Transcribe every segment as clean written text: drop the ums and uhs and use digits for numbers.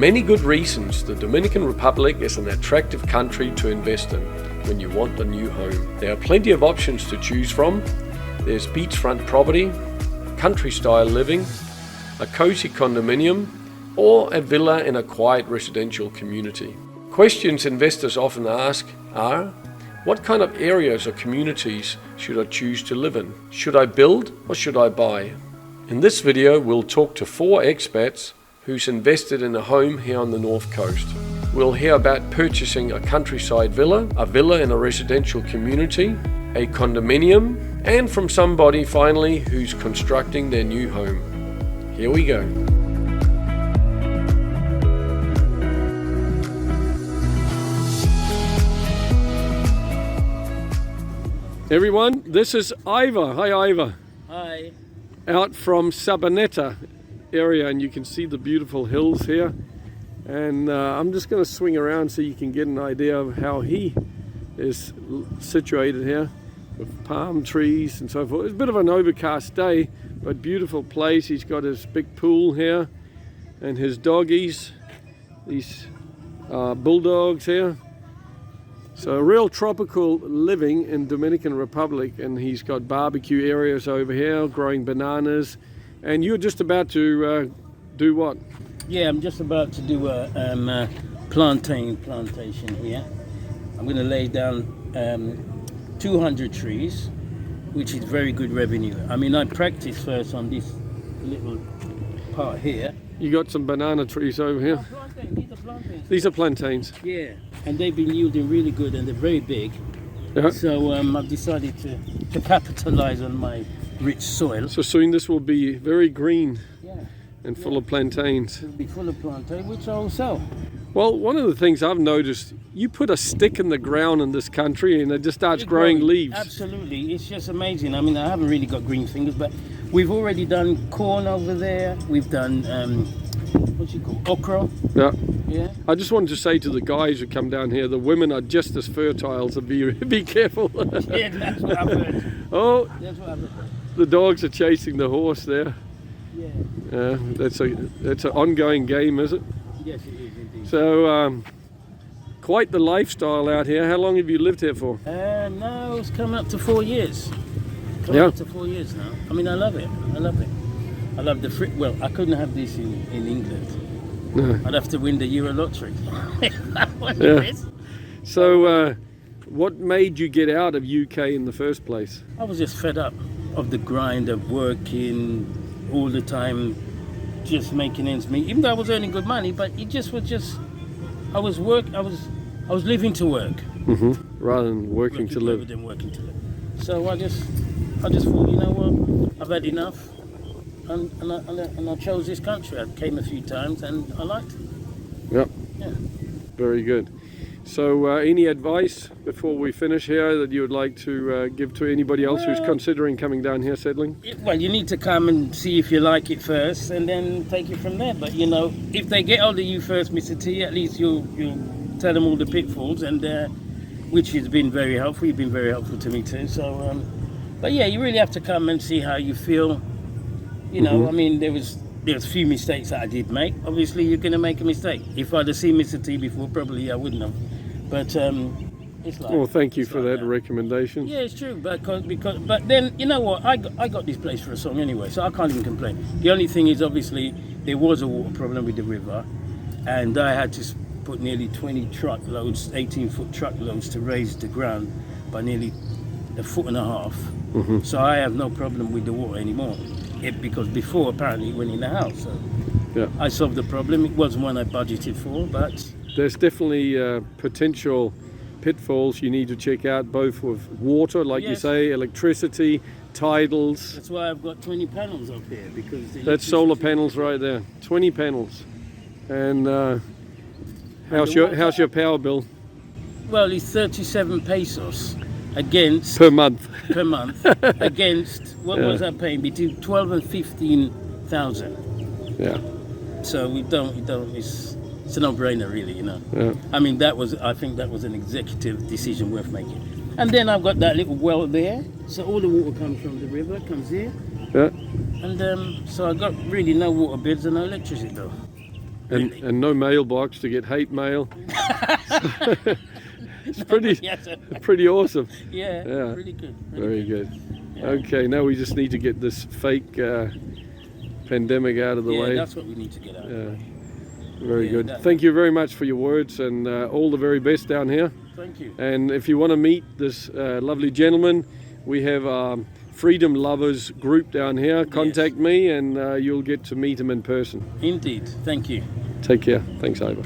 many good reasons, the Dominican Republic is an attractive country to invest in when you want a new home. There are plenty of options to choose from. There's beachfront property, country-style living, a cozy condominium, or a villa in a quiet residential community. Questions investors often ask are, what kind of areas or communities should I choose to live in? Should I build or should I buy? In this video, we'll talk to 4 expats who's invested in a home here on the North Coast. We'll hear about purchasing a countryside villa, a villa in a residential community, a condominium, and from somebody finally who's constructing their new home. Here we go. Everyone, this is Iva. Hi, Iva. Hi. Out from Sabaneta area, and you can see the beautiful hills here. And I'm just going to swing around so you can get an idea of how he is situated here with palm trees and so forth. It's a bit of an overcast day, but beautiful place. He's got his big pool here and his doggies, these bulldogs here. So real tropical living in Dominican Republic, and he's got barbecue areas over here, growing bananas. And you're just about to do what? Yeah, I'm just about to do a plantation here. I'm going to lay down 200 trees, which is very good revenue. I mean, I practice first on this little part here. You got some banana trees over here? These are plantains. These are plantains? Yeah, and they've been yielding really good and they're very big. Yeah. So I've decided to capitalize on my rich soil. So soon this will be very green. Yeah. And full of plantains. It'll be full of plantains, which I'll sell. Well, one of the things I've noticed, you put a stick in the ground in this country and it just starts growing leaves. Absolutely, it's just amazing. I mean, I haven't really got green fingers, but we've already done corn over there. We've done, what's it called, okra. Yeah. Yeah. I just wanted to say to the guys who come down here, the women are just as fertile, so be careful. Yeah, that's what I've heard. Oh, That's what I've heard. the dogs are chasing the horse there. Yeah. That's an ongoing game, is it? Yes, it is indeed. So, quite the lifestyle out here. How long have you lived here for? Now it's coming up to 4 years. Up to 4 years now. I mean, I love it. I love it. I love the well, I couldn't have this in England. No. I'd have to win the Euro lottery. Yeah. So, what made you get out of UK in the first place? I was just fed up of the grind of working all the time, just making ends meet. Even though I was earning good money, but it just was I was living to work. Mm-hmm. Rather than working to live. Rather than working to live. So I just thought, you know what, I've had enough, and I chose this country. I came a few times and I liked it. Yep. Yeah. Very good. So any advice before we finish here that you would like to give to anybody else who's considering coming down here settling? Well, you need to come and see if you like it first and then take it from there. But, you know, if they get hold of you first, Mr. T, at least you'll tell them all the pitfalls, and which has been very helpful. You've been very helpful to me too. So, but yeah, you really have to come and see how you feel. You know, I mean, there's a few mistakes that I did make. Obviously, you're going to make a mistake. If I'd have seen Mr. T before, probably I wouldn't have. But it's like. Well, thank you for that recommendation. Yeah, it's true. But then you know what? I got this place for a song anyway, so I can't even complain. The only thing is, obviously, there was a water problem with the river, and I had to put nearly 20 truckloads, 18-foot truckloads, to raise the ground by nearly 1.5 feet. So I have no problem with the water anymore. Because before, apparently, it went in the house. So Yeah. I solved the problem. It wasn't one I budgeted for, but There's definitely potential pitfalls you need to check out, both with water, like you say, electricity, tidals. that's why I've got 20 panels up here, because That's solar panels right there, 20 panels. And how's your power bill? Well, it's 37 pesos against Per month. against what was I paying, between 12 and 15,000. Yeah. So we don't. It's a no-brainer, really, you know. Yeah. I mean, I think that was an executive decision worth making. And then I've got that little well there, so all the water comes from the river, comes here. Yeah. And so I got really no water bills and no electricity though. really. and no mailbox to get hate mail. It's pretty awesome. Yeah, Yeah. really good. Very good. Yeah. Okay, now we just need to get this fake pandemic out of the way. That's what we need to get out. Yeah. Very Yeah, good. Thank you very much for your words, and all the very best down here. Thank you. And if you want to meet this lovely gentleman, we have Freedom Lovers group down here. Contact me and you'll get to meet him in person. Indeed. Thank you. Take care. Thanks, over.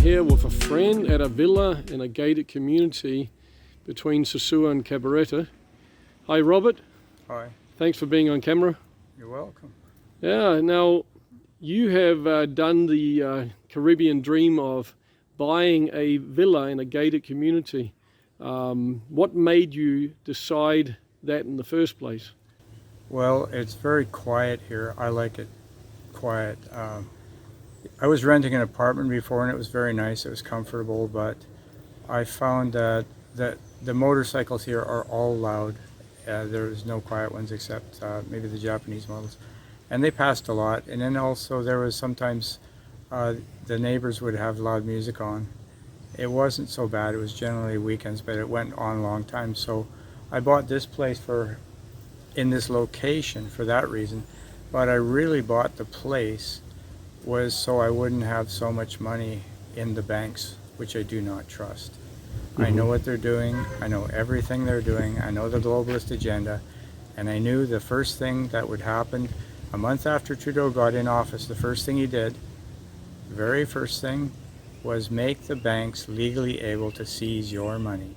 Here with a friend at a villa in a gated community between Sosua and Cabaretta. Hi, Robert. Hi. Thanks for being on camera. You're welcome. Yeah, now you have done the Caribbean dream of buying a villa in a gated community. What made you decide that in the first place? Well, it's very quiet here. I like it quiet. I was renting an apartment before and it was very nice. It was comfortable, but I found that the motorcycles here are all loud. There's no quiet ones except maybe the Japanese models. And they passed a lot. And then also there was sometimes the neighbors would have loud music on. It wasn't so bad. It was generally weekends, but it went on a long time. So I bought this place in this location for that reason. But I really bought the place was so I wouldn't have so much money in the banks, which I do not trust. I know what they're doing. I know everything they're doing. I know the globalist agenda. And I knew the first thing that would happen a month after Trudeau got in office, the first thing he did, very first thing, was make the banks legally able to seize your money.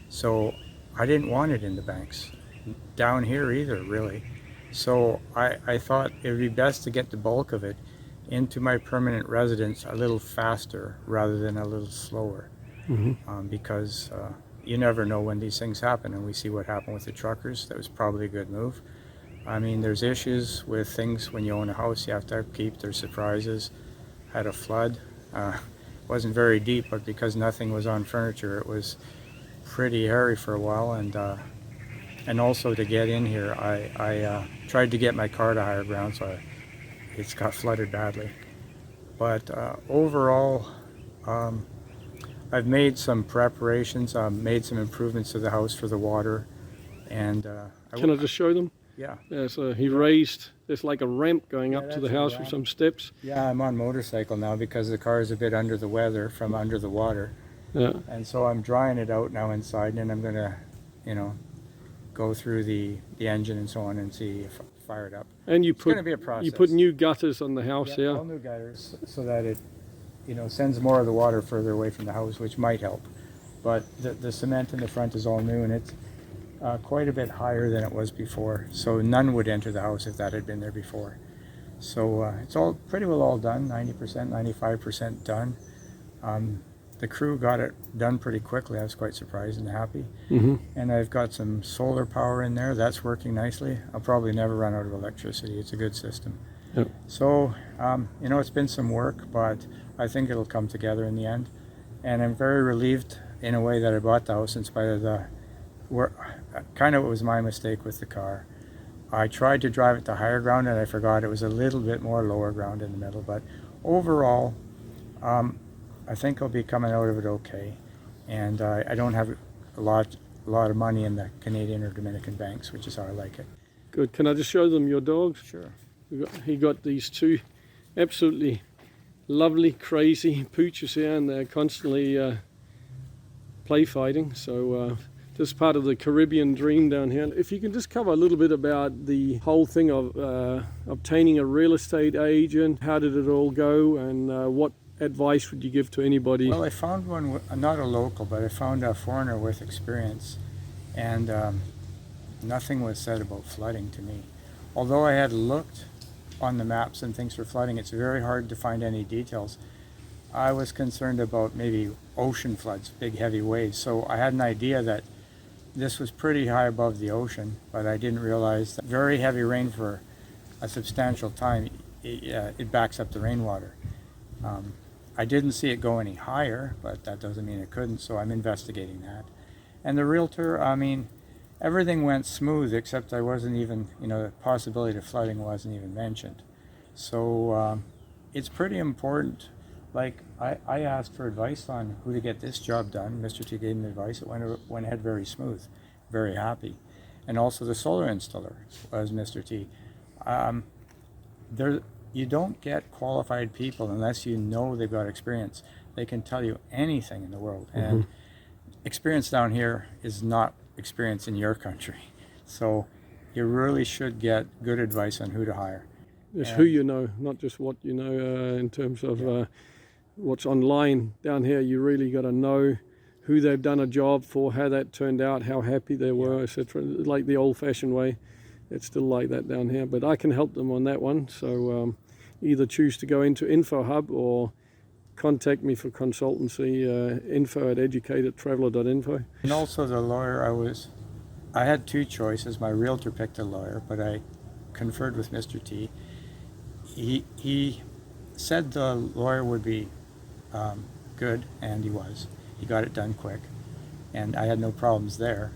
So I didn't want it in the banks, down here either, really. So I thought it would be best to get the bulk of it into my permanent residence a little faster rather than a little slower. Because you never know when these things happen, and we see what happened with the truckers. That was probably a good move. I mean, there's issues with things when you own a house you have to upkeep. There's surprises. Had a flood. Wasn't very deep, but because nothing was on furniture, it was pretty hairy for a while. And also to get in here, I tried to get my car to higher ground, so it's got flooded badly. But overall, I've made some preparations, made some improvements to the house for the water. And Can I just show them? Yeah. Yeah, so he raised, there's like a ramp going up to the house with some steps. Yeah, I'm on motorcycle now because the car is a bit under the weather from under the water. Yeah. And so I'm drying it out now inside, and I'm gonna, go through the engine and so on and see if I fire it up. And It's gonna be a process. you put new gutters on the house here. All new gutters so that it, sends more of the water further away from the house, which might help. But the cement in the front is all new, and it's quite a bit higher than it was before. So none would enter the house if that had been there before. So it's all pretty well all done, 90%, 95% done. The crew got it done pretty quickly. I was quite surprised and happy. And I've got some solar power in there. That's working nicely. I'll probably never run out of electricity. It's a good system. Yep. So, it's been some work, but I think it'll come together in the end. And I'm very relieved in a way that I bought the house in spite of it was my mistake with the car. I tried to drive it to higher ground and I forgot it was a little bit more lower ground in the middle. But overall, I think I'll be coming out of it okay. And I don't have a lot of money in the Canadian or Dominican banks, which is how I like it. Good. Can I just show them your dogs? Sure. He got these two absolutely lovely, crazy pooches here, and they're constantly play fighting. So this is part of the Caribbean dream down here. If you can just cover a little bit about the whole thing of obtaining a real estate agent, how did it all go, and what advice would you give to anybody? Well, I found one, not a local, but I found a foreigner with experience, and nothing was said about flooding to me. Although I had looked on the maps and things for flooding, it's very hard to find any details. I was concerned about maybe ocean floods, big heavy waves, so I had an idea that this was pretty high above the ocean, but I didn't realize that very heavy rain for a substantial time, it backs up the rainwater. I didn't see it go any higher, but that doesn't mean it couldn't, so I'm investigating that. And the realtor, I mean, everything went smooth, except I wasn't even, the possibility of flooding wasn't even mentioned. So it's pretty important. Like, I asked for advice on who to get this job done. Mr. T gave me advice. It went ahead very smooth, very happy. And also the solar installer was Mr. T. You don't get qualified people unless you know they've got experience. They can tell you anything in the world. And experience down here is not experience in your country. So you really should get good advice on who to hire. It's who you know, not just what you know in terms of what's online. Down here, you really got to know who they've done a job for, how that turned out, how happy they were, etc. Like the old-fashioned way. It's still like that down here, but I can help them on that one. So either choose to go into InfoHub or contact me for consultancy, info@educatedtraveler.info. And also the lawyer, I had two choices. My realtor picked a lawyer, but I conferred with Mr. T. He said the lawyer would be good, and he was. He got it done quick, and I had no problems there.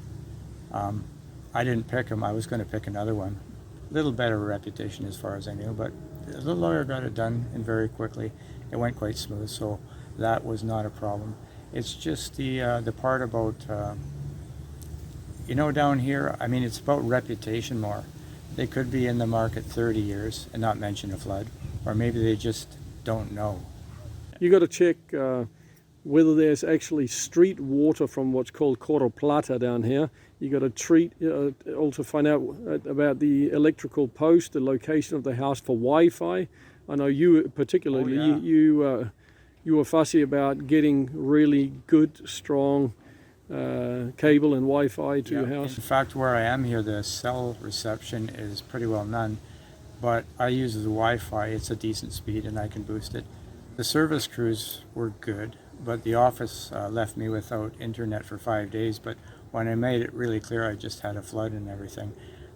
I didn't pick him. I was going to pick another one. A little better reputation as far as I knew, but the lawyer got it done and very quickly. It went quite smooth, so that was not a problem. It's just the part about, down here, I mean, it's about reputation more. They could be in the market 30 years and not mention a flood, or maybe they just don't know. You got to check whether there's actually street water from what's called Coro Plata down here. You got to also find out about the electrical post, the location of the house for Wi-Fi. I know you particularly, you were fussy about getting really good, strong cable and Wi-Fi to your house. In fact, where I am here, the cell reception is pretty well none, but I use the Wi-Fi. It's a decent speed and I can boost it. The service crews were good, but the office left me without internet for 5 days. But when I made it really clear I just had a flood and everything,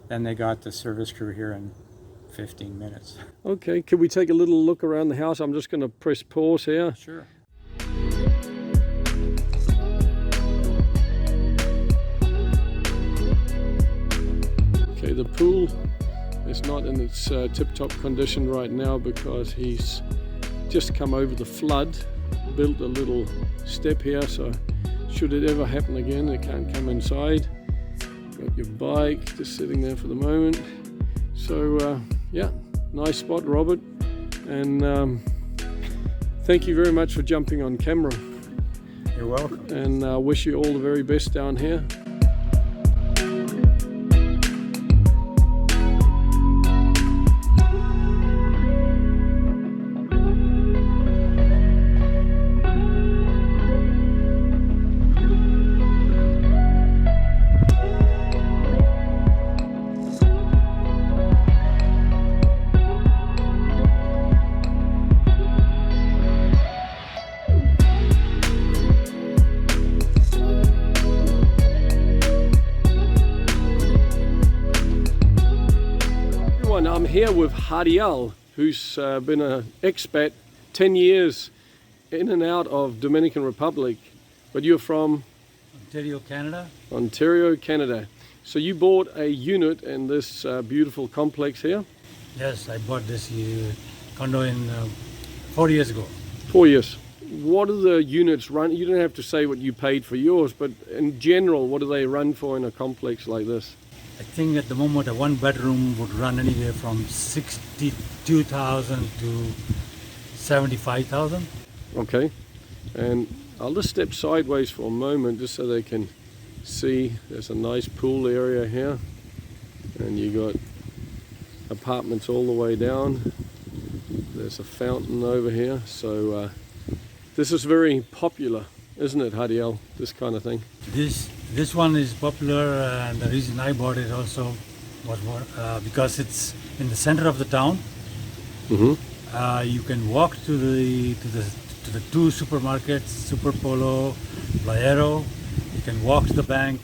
then they got the service crew here in 15 minutes. Okay, can we take a little look around the house? I'm just going to press pause here. Sure. Okay, the pool is not in its tip-top condition right now because he's just come over the flood, built a little step here, so should it ever happen again, it can't come inside. Got your bike just sitting there for the moment. So yeah, nice spot, Robert, and thank you very much for jumping on camera. You're welcome. And I wish you all the very best down here. I'm here with Hadiel, who's been an expat 10 years in and out of Dominican Republic, but you're from? Ontario, Canada. Ontario, Canada. So you bought a unit in this beautiful complex here? Yes, I bought this condo in 4 years ago. 4 years. What do the units run? You don't have to say what you paid for yours, but in general, what do they run for in a complex like this? I think at the moment a one bedroom would run anywhere from 62,000 to 75,000. Okay, and I'll just step sideways for a moment just so they can see. There's a nice pool area here, and you got apartments all the way down. There's a fountain over here, so This is very popular, isn't it, Hadiel? This kind of thing. This one is popular, and the reason I bought it also was because it's in the center of the town. You can walk to the two supermarkets, Super Polo, Playero. You can walk to the bank.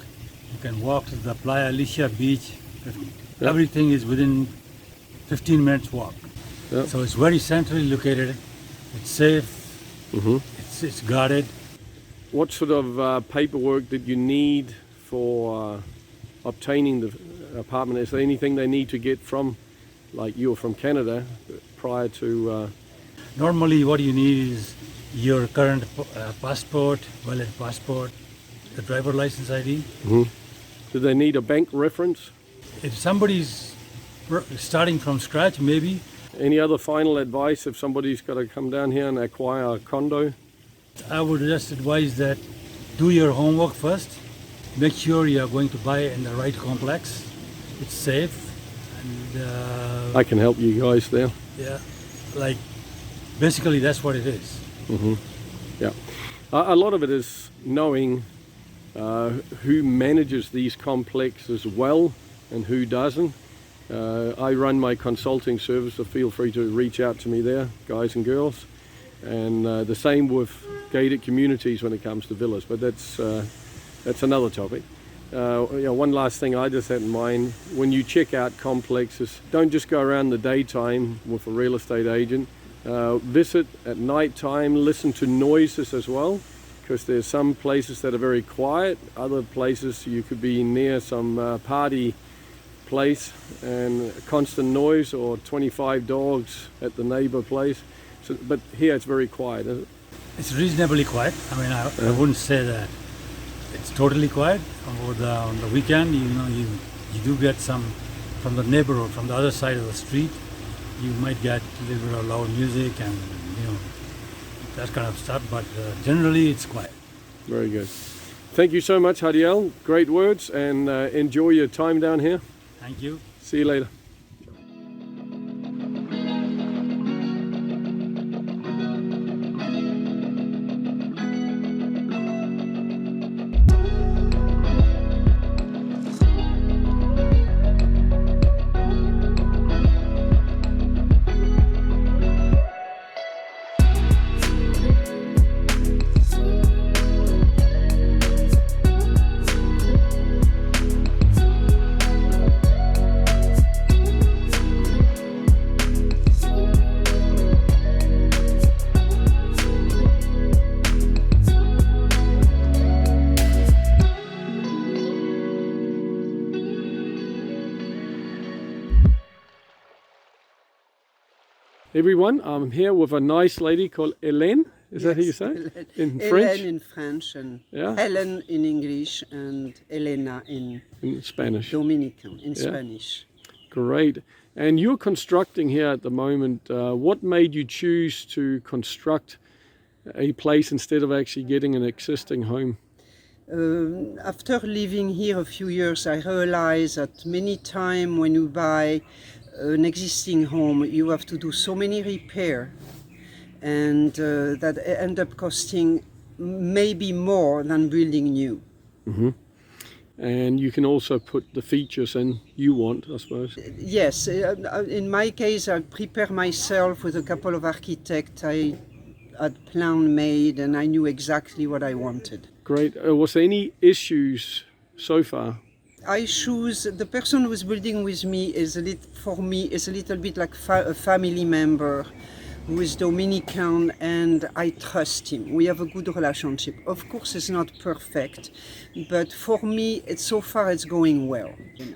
You can walk to the Playa Alicia beach. Everything is within 15 minutes walk. Yep. So it's very centrally located. It's safe. It's guarded. What sort of paperwork did you need for obtaining the apartment? Is there anything they need to get from, like you're from Canada, prior to... Normally what you need is your current passport, valid passport, the driver license ID. Do they need a bank reference? If somebody's starting from scratch, maybe. Any other final advice if somebody's got to come down here and acquire a condo? I would just advise that do your homework first. Make sure you are going to buy in the right complex. It's safe. And I can help you guys there. yeah, like basically that's what it is. Yeah. A lot of it is knowing who manages these complexes well and who doesn't. I run my consulting service, so feel free to reach out to me there, guys and girls. And the same with gated communities when it comes to villas, but that's another topic. One last thing I just had in mind, when you check out complexes, don't just go around the daytime with a real estate agent. Visit at night time, listen to noises as well, because there's some places that are very quiet, other places you could be near some party place and constant noise, or 25 dogs at the neighbor place. So, but here it's very quiet, isn't it? It's reasonably quiet. I mean, I wouldn't say that it's totally quiet. On the weekend, you do get some from the neighborhood, from the other side of the street. You might get a little bit of loud music and that kind of stuff, but generally it's quiet. Very good. Thank you so much, Hadiel. Great words, and enjoy your time down here. Thank you. See you later. Everyone, I'm here with a nice lady called Hélène. Is that how you say it? In French? Hélène in French, and Yeah. Helen in English, and Elena in In Spanish. Dominican, in Yeah. Spanish. Great. And you're constructing here at the moment. What made you choose to construct a place instead of actually getting an existing home? After living here a few years, I realized that many times when you buy an existing home, you have to do so many repairs, and that end up costing maybe more than building new. And you can also put the features in you want, I suppose. Yes, in my case, I prepare myself with a couple of architects. I had plan made, and I knew exactly what I wanted. Great. Was there any issues so far? I choose the person who's building with me is a little bit like a family member who is Dominican, and I trust him. We have a good relationship. Of course, it's not perfect, but for me, so far it's going well.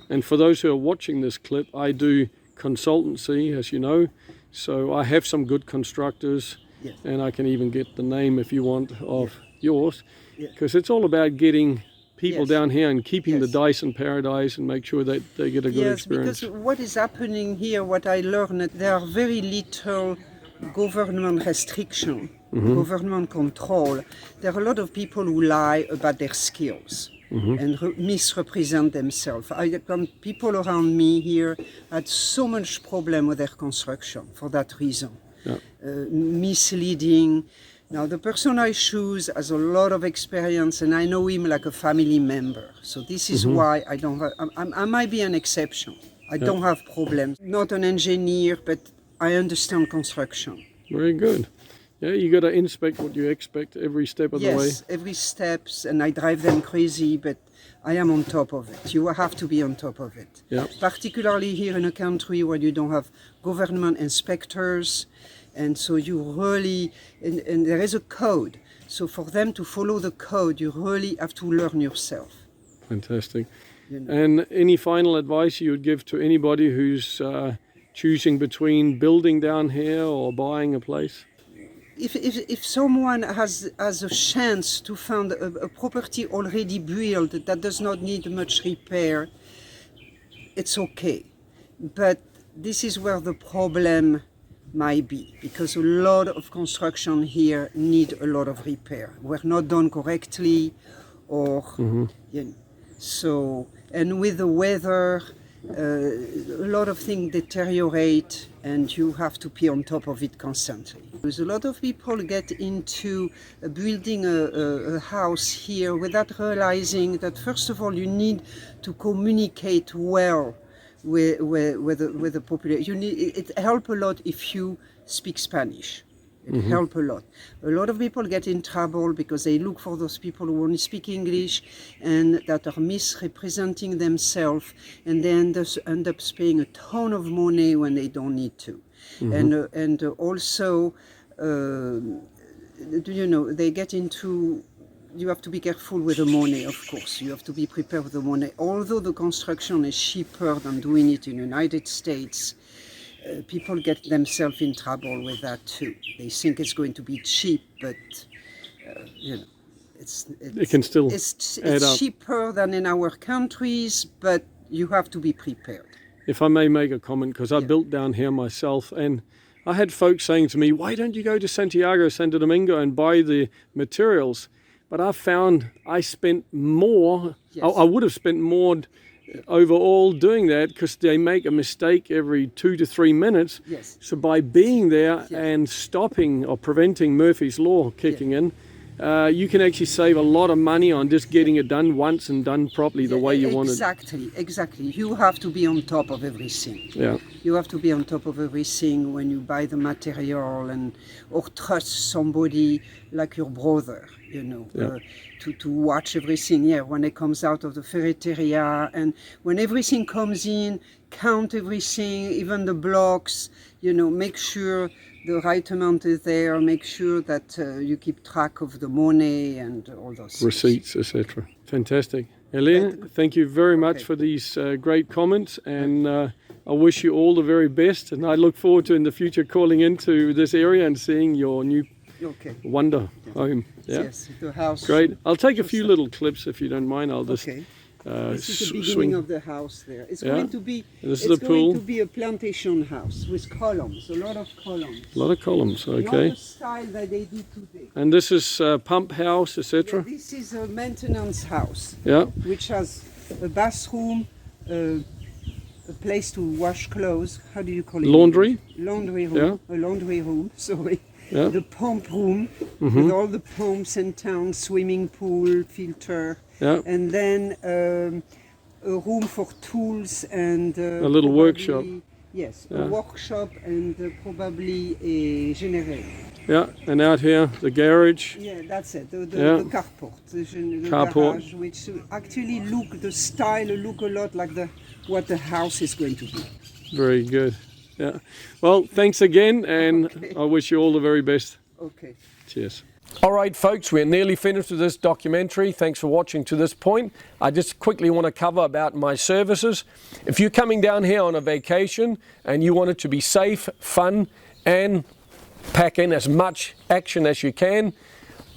And for those who are watching this clip, I do consultancy, as you know, so I have some good constructors. Yes. And I can even get the name, if you want, of yours, Yeah. because it's all about getting people Yes. down here and keeping the Yes. dice in paradise and make sure that they get a good Yes, experience. because what is happening here, what I learned, there are very little government restriction, government control. There are a lot of people who lie about their skills and misrepresent themselves. People around me here had so much problem with their construction for that reason. Yeah. Misleading, Now, the person I choose has a lot of experience, and I know him like a family member. So this is why I don't have, I might be an exception. I don't have problems. Not an engineer, but I understand construction. Very good. Yeah, you got to inspect what you expect every step of the way. Yes, every steps, and I drive them crazy, but I am on top of it. You have to be on top of it. Yeah. Particularly here in a country where you don't have government inspectors, and so you really, and there is a code. So for them to follow the code, you really have to learn yourself. Fantastic. You know. And any final advice you would give to anybody who's choosing between building down here or buying a place? If someone has a chance to find a property already built that does not need much repair, it's okay. But this is where the problem might be, because a lot of construction here need a lot of repair. We're not done correctly, or you know, so, and with the weather, a lot of things deteriorate, and you have to be on top of it constantly. Because a lot of people get into building a house here without realizing that, first of all, you need to communicate well with the population. It helps a lot if you speak Spanish. It helps a lot. A lot of people get in trouble because they look for those people who only speak English and that are misrepresenting themselves, and they end up paying a ton of money when they don't need to. And also, you know, they get into. You have to be careful with the money, of course. You have to be prepared with the money. Although the construction is cheaper than doing it in the United States, people get themselves in trouble with that too. They think it's going to be cheap, but you know, It can still it's add up. cheaper than in our countries, but you have to be prepared. If I may make a comment, because I built down here myself, and I had folks saying to me, why don't you go to Santiago, Santo Domingo and buy the materials? But I found I spent more, I would have spent more overall doing that, because they make a mistake every 2 to 3 minutes. Yes. So by being there and stopping or preventing Murphy's Law kicking in, you can actually save a lot of money on just getting it done once and done properly the way you want it. Exactly. You have to be on top of everything. Yeah. You have to be on top of everything when you buy the material, or trust somebody like your brother, you know, to watch everything. Yeah, when it comes out of the ferreteria, and when everything comes in, count everything, even the blocks, you know, make sure the right amount is there, make sure that you keep track of the money and all those Receipts, etc. Fantastic. Helene, thank you very much for these great comments, and I wish you all the very best, and I look forward to in the future calling into this area and seeing your new wonder home. Yeah. Yes, the house. Great. I'll take a few little clips if you don't mind. I'll just this is the beginning of the house there. It's going to be. This it's is the pool. going to be a plantation house with columns, a lot of columns. A lot of columns. Not Okay. the style that they do today. And this is pump house, etc. This is a maintenance house. Yeah. Which has a bathroom, a place to wash clothes. How do you call it? Laundry. Laundry room. A laundry room. Sorry. Yeah. The pump room with all the pumps in town, swimming pool, filter. Yeah. And then a room for tools and A little workshop. Yes, a workshop and probably a generator. Yeah, and out here the garage. Yeah, that's it. The carport, the Carport. garage, which actually the style look a lot like what the house is going to be. Very good. Yeah. Well, thanks again, and I wish you all the very best. Okay. Cheers. All right, folks, we're nearly finished with this documentary. Thanks for watching to this point. I just quickly want to cover about my services. If you're coming down here on a vacation and you want it to be safe, fun, and pack in as much action as you can,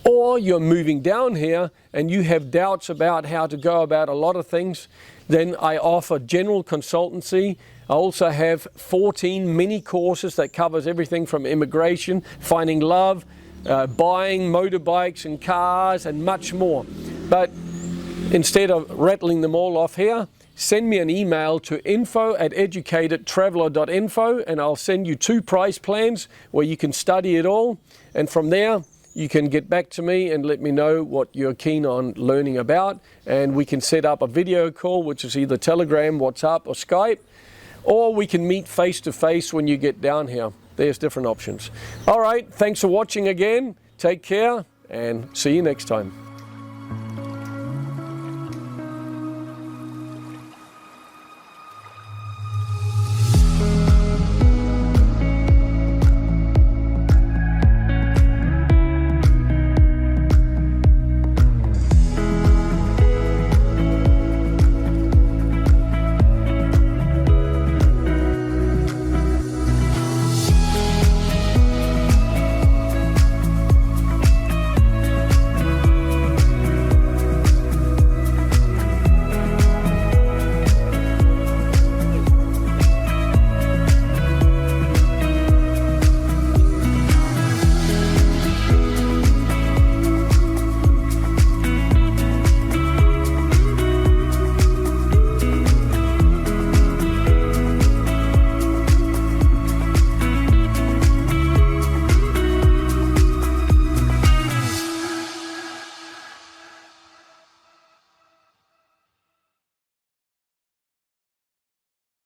or you're moving down here and you have doubts about how to go about a lot of things, then I offer general consultancy. I also have 14 mini courses that covers everything from immigration, finding love, buying motorbikes and cars, and much more. But instead of rattling them all off here, send me an email to info@educatedtraveler.info, and I'll send you 2 price plans where you can study it all. And from there, you can get back to me and let me know what you're keen on learning about, and we can set up a video call, which is either Telegram, WhatsApp or Skype, or we can meet face to face when you get down here. There's different options. All right, thanks for watching again. Take care and see you next time.